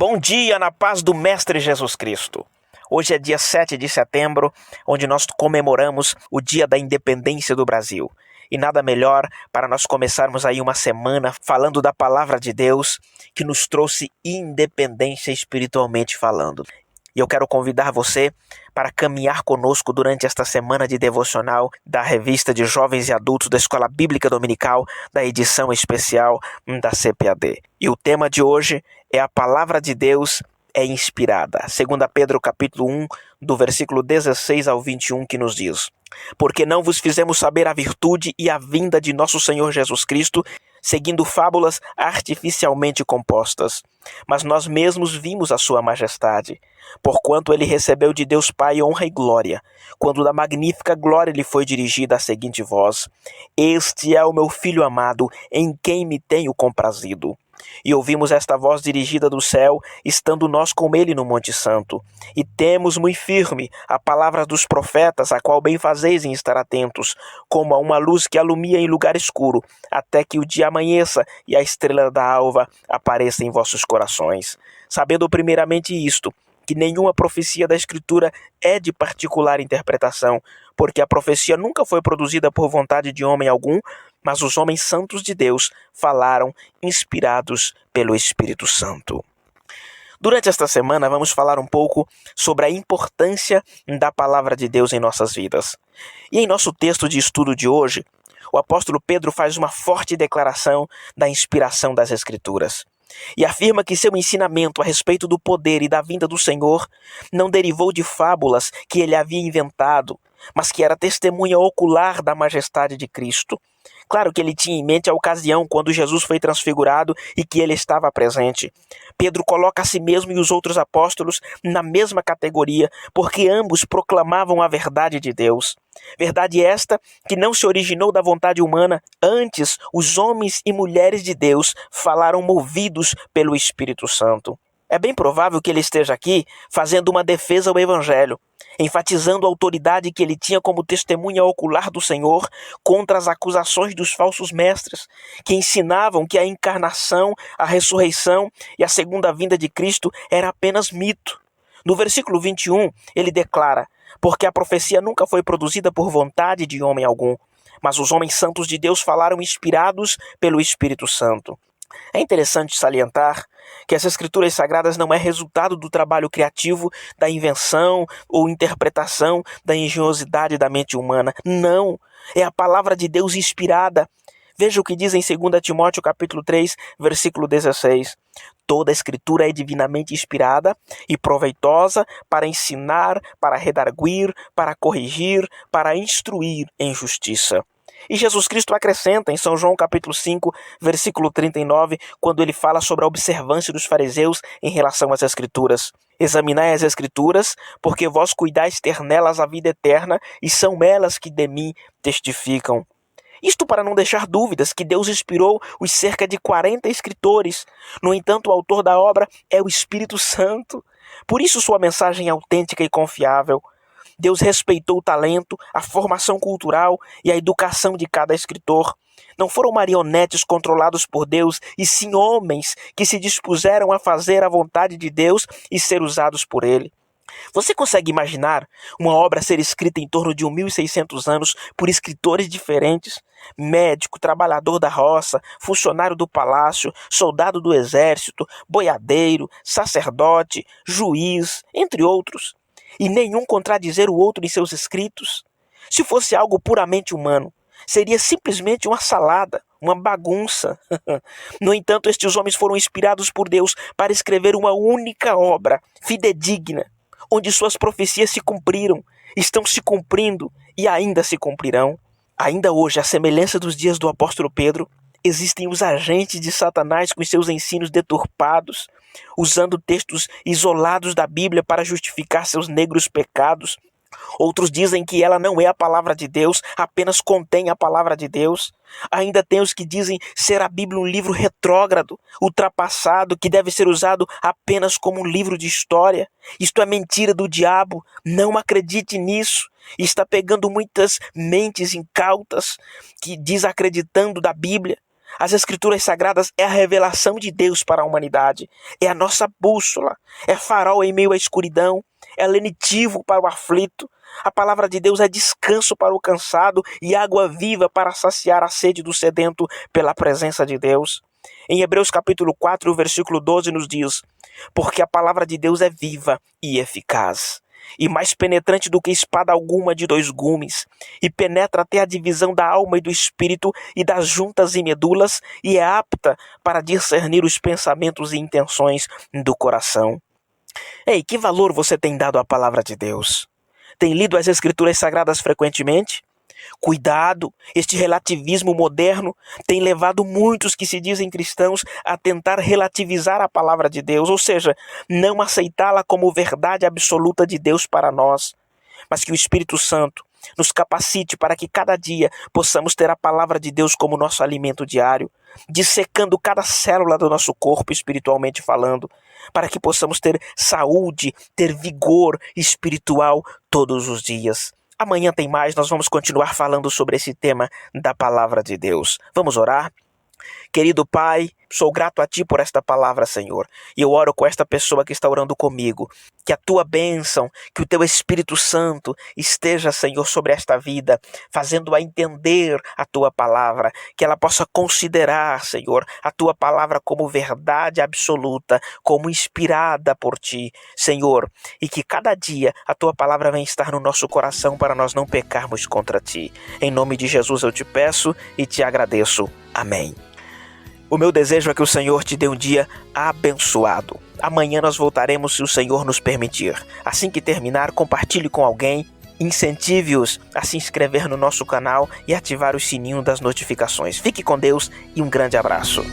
Bom dia na paz do Mestre Jesus Cristo. Hoje é dia 7 de setembro, onde nós comemoramos o Dia da Independência do Brasil. E nada melhor para nós começarmos aí uma semana falando da palavra de Deus que nos trouxe independência espiritualmente falando. E eu quero convidar você para caminhar conosco durante esta semana de devocional da revista de jovens e adultos da Escola Bíblica Dominical, da edição especial da CPAD. E o tema de hoje é a palavra de Deus é inspirada. 2 Pedro capítulo 1, do versículo 16 ao 21, que nos diz: Porque não vos fizemos saber a virtude e a vinda de nosso Senhor Jesus Cristo, seguindo fábulas artificialmente compostas. Mas nós mesmos vimos a sua majestade, porquanto ele recebeu de Deus Pai honra e glória, quando da magnífica glória lhe foi dirigida a seguinte voz: Este é o meu Filho amado, em quem me tenho comprazido. E ouvimos esta voz dirigida do céu, estando nós com ele no Monte Santo. E temos muito firme a palavra dos profetas, a qual bem fazeis em estar atentos, como a uma luz que alumia em lugar escuro, até que o dia amanheça e a estrela da alva apareça em vossos corações. Sabendo primeiramente isto, que nenhuma profecia da Escritura é de particular interpretação, porque a profecia nunca foi produzida por vontade de homem algum, mas os homens santos de Deus falaram inspirados pelo Espírito Santo. Durante esta semana vamos falar um pouco sobre a importância da palavra de Deus em nossas vidas. E em nosso texto de estudo de hoje, o apóstolo Pedro faz uma forte declaração da inspiração das Escrituras. E afirma que seu ensinamento a respeito do poder e da vinda do Senhor não derivou de fábulas que ele havia inventado, mas que era testemunha ocular da majestade de Cristo. Claro que ele tinha em mente a ocasião quando Jesus foi transfigurado e que ele estava presente. Pedro coloca a si mesmo e os outros apóstolos na mesma categoria, porque ambos proclamavam a verdade de Deus. Verdade esta que não se originou da vontade humana, antes os homens e mulheres de Deus falaram movidos pelo Espírito Santo. É bem provável que ele esteja aqui fazendo uma defesa ao Evangelho, enfatizando a autoridade que ele tinha como testemunha ocular do Senhor contra as acusações dos falsos mestres, que ensinavam que a encarnação, a ressurreição e a segunda vinda de Cristo era apenas mito. No versículo 21, ele declara: Porque a profecia nunca foi produzida por vontade de homem algum, mas os homens santos de Deus falaram inspirados pelo Espírito Santo. É interessante salientar que as Escrituras Sagradas não é resultado do trabalho criativo, da invenção ou interpretação da engenhosidade da mente humana. Não, é a palavra de Deus inspirada. Veja o que diz em 2 Timóteo capítulo 3, versículo 16. Toda a Escritura é divinamente inspirada e proveitosa para ensinar, para redarguir, para corrigir, para instruir em justiça. E Jesus Cristo acrescenta em São João capítulo 5, versículo 39, quando ele fala sobre a observância dos fariseus em relação às Escrituras. Examinai as Escrituras, porque vós cuidais ter nelas a vida eterna, e são elas que de mim testificam. Isto para não deixar dúvidas que Deus inspirou os cerca de 40 escritores. No entanto, o autor da obra é o Espírito Santo. Por isso sua mensagem é autêntica e confiável. Deus respeitou o talento, a formação cultural e a educação de cada escritor. Não foram marionetes controlados por Deus, e sim homens que se dispuseram a fazer a vontade de Deus e ser usados por Ele. Você consegue imaginar uma obra ser escrita em torno de 1.600 anos por escritores diferentes? Médico, trabalhador da roça, funcionário do palácio, soldado do exército, boiadeiro, sacerdote, juiz, entre outros. E nenhum contradizer o outro em seus escritos. Se fosse algo puramente humano, seria simplesmente uma salada, uma bagunça. No entanto, estes homens foram inspirados por Deus para escrever uma única obra, fidedigna, onde suas profecias se cumpriram, estão se cumprindo e ainda se cumprirão. Ainda hoje, à semelhança dos dias do apóstolo Pedro, existem os agentes de Satanás com seus ensinos deturpados, usando textos isolados da Bíblia para justificar seus negros pecados. Outros dizem que ela não é a palavra de Deus, apenas contém a palavra de Deus. Ainda tem os que dizem ser a Bíblia um livro retrógrado, ultrapassado, que deve ser usado apenas como um livro de história. Isto é mentira do diabo, não acredite nisso. Está pegando muitas mentes incautas, que desacreditando da Bíblia. As Escrituras Sagradas é a revelação de Deus para a humanidade, é a nossa bússola, é farol em meio à escuridão, é lenitivo para o aflito. A palavra de Deus é descanso para o cansado e água viva para saciar a sede do sedento pela presença de Deus. Em Hebreus capítulo 4, versículo 12 nos diz: porque a palavra de Deus é viva e eficaz, e mais penetrante do que espada alguma de dois gumes, e penetra até a divisão da alma e do espírito e das juntas e medulas, e é apta para discernir os pensamentos e intenções do coração. Ei, que valor você tem dado à palavra de Deus? Tem lido as Escrituras Sagradas frequentemente? Cuidado, este relativismo moderno tem levado muitos que se dizem cristãos a tentar relativizar a palavra de Deus, ou seja, não aceitá-la como verdade absoluta de Deus para nós, mas que o Espírito Santo nos capacite para que cada dia possamos ter a palavra de Deus como nosso alimento diário, dissecando cada célula do nosso corpo espiritualmente falando, para que possamos ter saúde, ter vigor espiritual todos os dias. Amanhã tem mais, nós vamos continuar falando sobre esse tema da palavra de Deus. Vamos orar? Querido Pai, sou grato a Ti por esta palavra, Senhor. E eu oro com esta pessoa que está orando comigo. Que a Tua bênção, que o Teu Espírito Santo esteja, Senhor, sobre esta vida, fazendo-a entender a Tua palavra. Que ela possa considerar, Senhor, a Tua palavra como verdade absoluta, como inspirada por Ti, Senhor. E que cada dia a Tua palavra venha estar no nosso coração para nós não pecarmos contra Ti. Em nome de Jesus eu te peço e te agradeço. Amém. O meu desejo é que o Senhor te dê um dia abençoado. Amanhã nós voltaremos se o Senhor nos permitir. Assim que terminar, compartilhe com alguém, incentive-os a se inscrever no nosso canal e ativar o sininho das notificações. Fique com Deus e um grande abraço.